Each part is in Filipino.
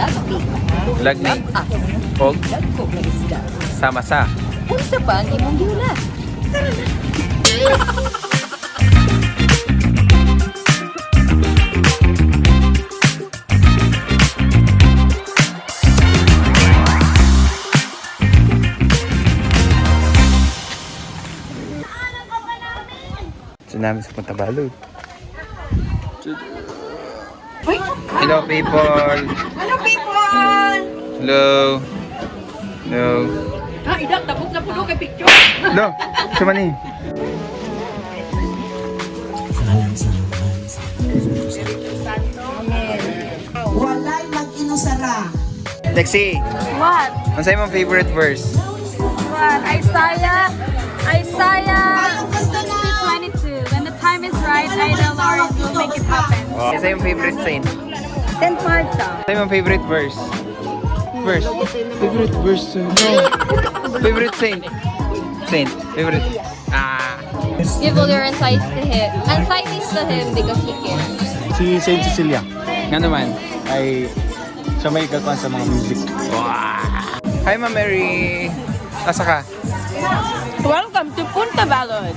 lagmi. Lagmi. Lapas. Og Lagkog na isda. sama sa. Unsa pa ang imong giulat? Tara na. Namin sa Punta Balud. Hello people! Hello people! Hello! Hello! Ha, idak, tapos na puno kay picture. Hello! Sama ni? Walay mag-inusara. Lexi! What? Ano sa'yo mong favorite verse? What? Isaiah Anong gusto na? 22. When the time is right, I, the Lord, will make it happen. Ano sa'yo mong favorite saint? Saint Martha. Ano sa'yo mong favorite verse? Verse? Favorite verse? No. Favorite saint? Saint? Favorite? Ah! Give all your anxieties to him because he cares. Si Saint Cecilia Nga naman? ay siya may katuan sa mga music. Wow! Hi Ma'am Mary! Asa ka? Welcome to Punta Balud.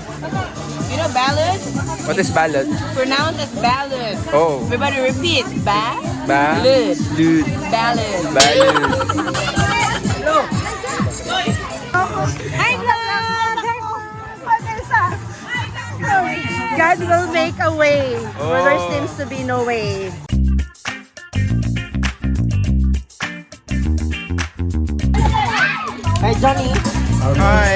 You know Balud? What is ballad? Pronounced as Balud. Oh! Everybody repeat. Balud. Dude! Balud. Ballad! Hi, God! God will make a way where there Oh. seems to be no way. Kay Johnny. Hi!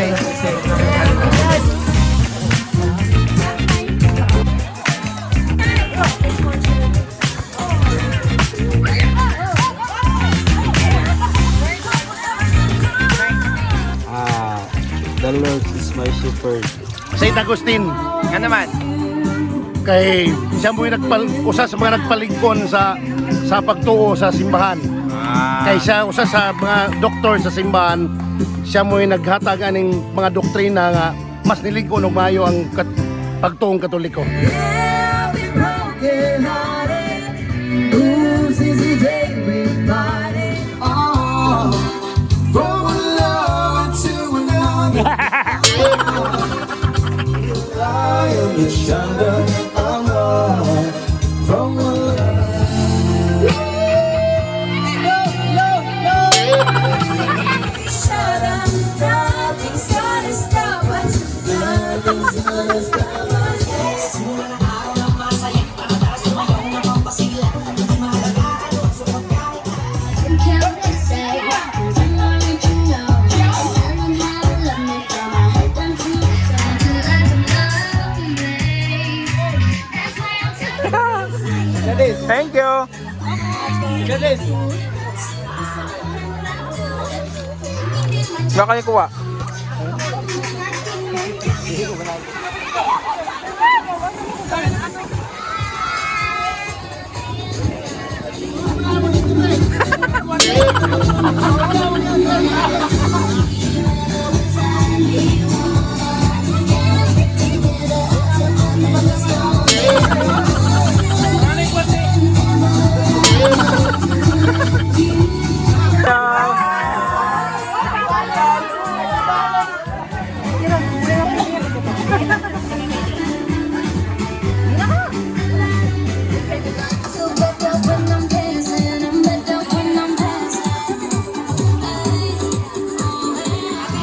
The Lord is my shepherd. Saint Agustin, Nga naman? kay siya mo usa sa mga nagpalingkon sa pagtuo sa simbahan. Kay siya usa sa mga doktor sa simbahan, siya mo naghatag aning mga doktrina nga mas nilingkon og maayo ang pagtuong Katoliko. Thank you! Baka kayo kuha.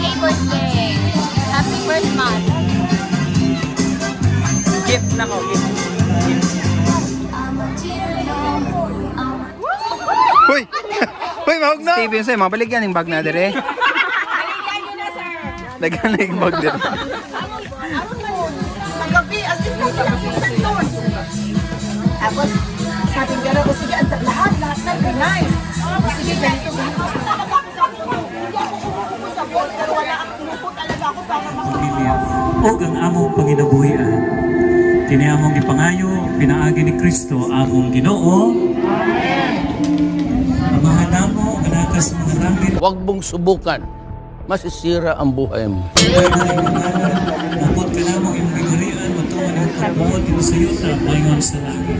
Happy birthday. Happy birthday. Gift na ko, gift. Uy! Uy, mahog na! Steven, sa'yo, mabaligyan yung bag na dire. Baligyan nyo na, sir. Lagyan na yung bag dire. Magabi, as in ko doon. Tapos, sabi ko na, sige, lahat na pinay. Sige, ganito. Hindi ako kumukupo sa ball, pero wala akong kumupo talaga ako para pamilya o ang among panginabuhian. Kini among gipangayo, pinaagi ni Kristo among Ginoo. Amahan namo kanakas mga rangit. Huwag mong subukan. Masisira ang buhay mo. Mabot ka namong imong gigurian, matuman pagbuot din sa yuta, mayon sa langit.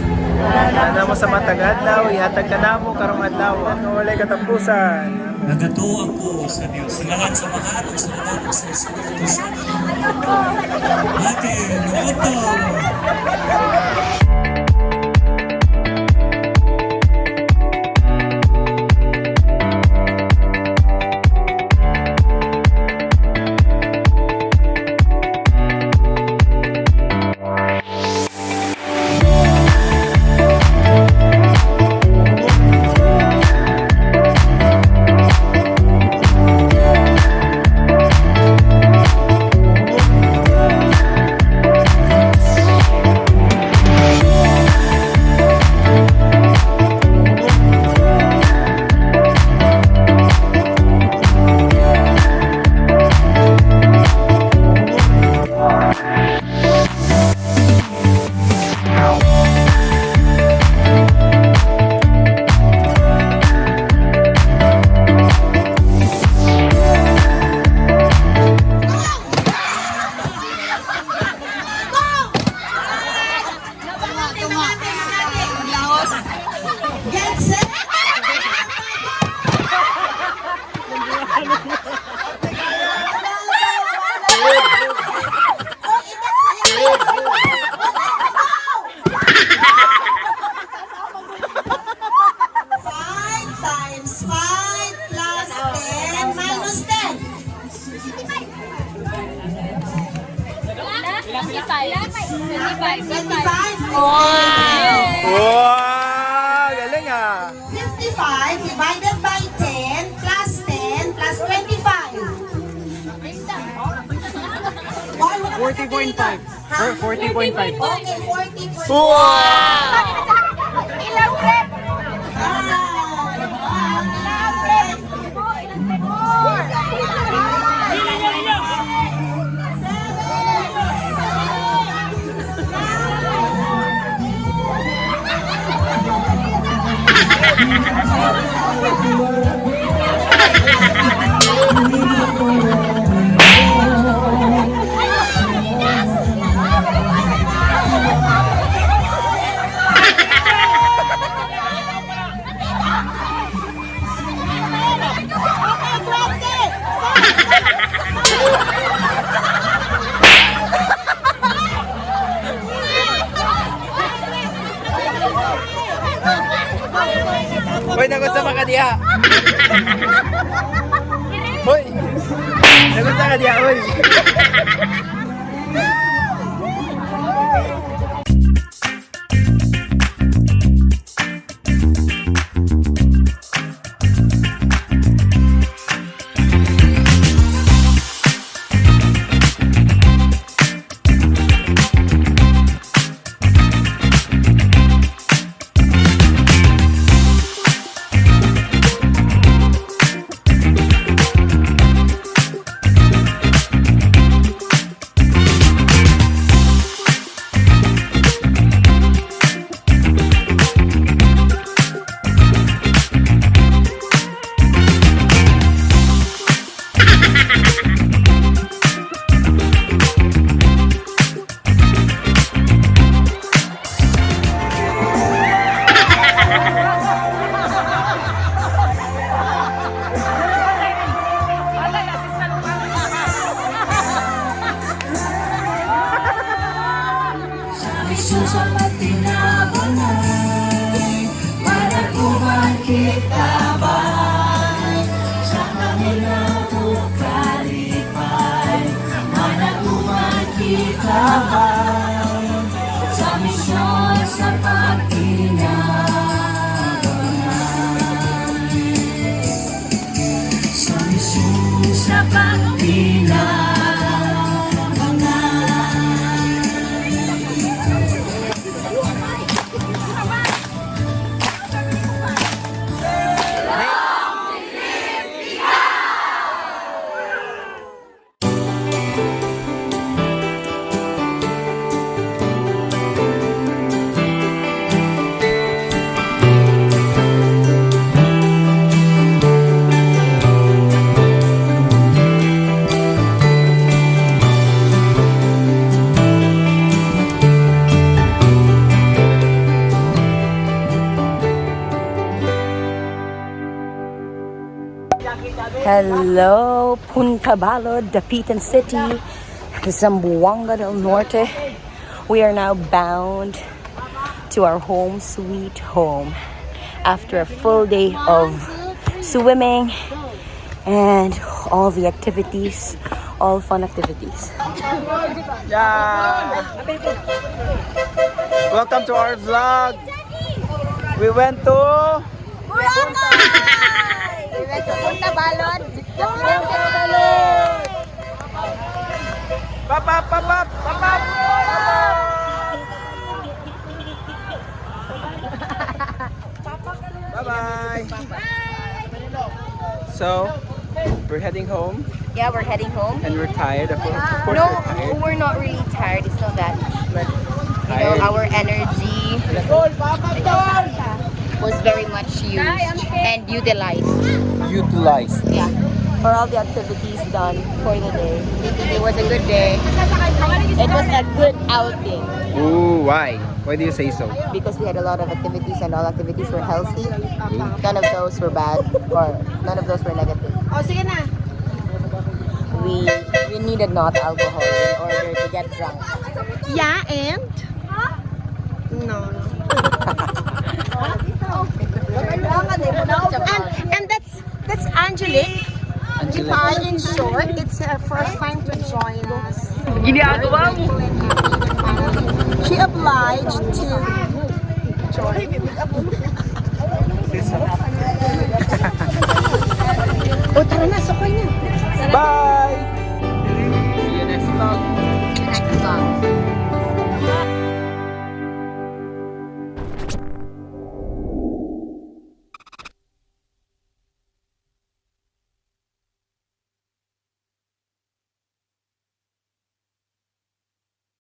Ana mo sa matag adlaw, ihatag ka namo karong adlaw nga walay katapusan. Nagato ako sa Diyos. Silahan sa mahal sa anak sa Espiritu Santo. Ate, minuto. Get set! Five times 5 plus 10 minus 10. 25. Wow! Galing ah! 55 divided by 10 plus 10 plus 25. 40.5. 40.5. Okay, 40.5. Wow! Ilang rep? Hoy, nagot sa makadiha. Hoy! Nagot sa kadiha, hoy! Hello, Punta Balod, Dapitan City, Zamboanga del Norte. We are now bound to our home sweet home after a full day of swimming and all the activities, all fun activities. Yeah. Welcome to our vlog. We went to Punta Balod, Pop up, pop up, pop up. Bye-bye. So, we're heading home Yeah, we're heading home. and we're tired. Of course, we're No, tired. we're not really tired. It's not that, but you know, Tired. our energy was very much used and utilized. Utilized. Yeah, for all the activities done for the day. It was a good day. It was a good outing Ooh, why? Why do you say so? because we had a lot of activities and all activities were healthy. None of those were bad or none of those were negative. O, sige na. We needed not alcohol in order to get drunk. Yeah, and? No. And that's Angelique. Angelique. In short, it's her first time to join us. She obliged to join. O, tara na, sakay na.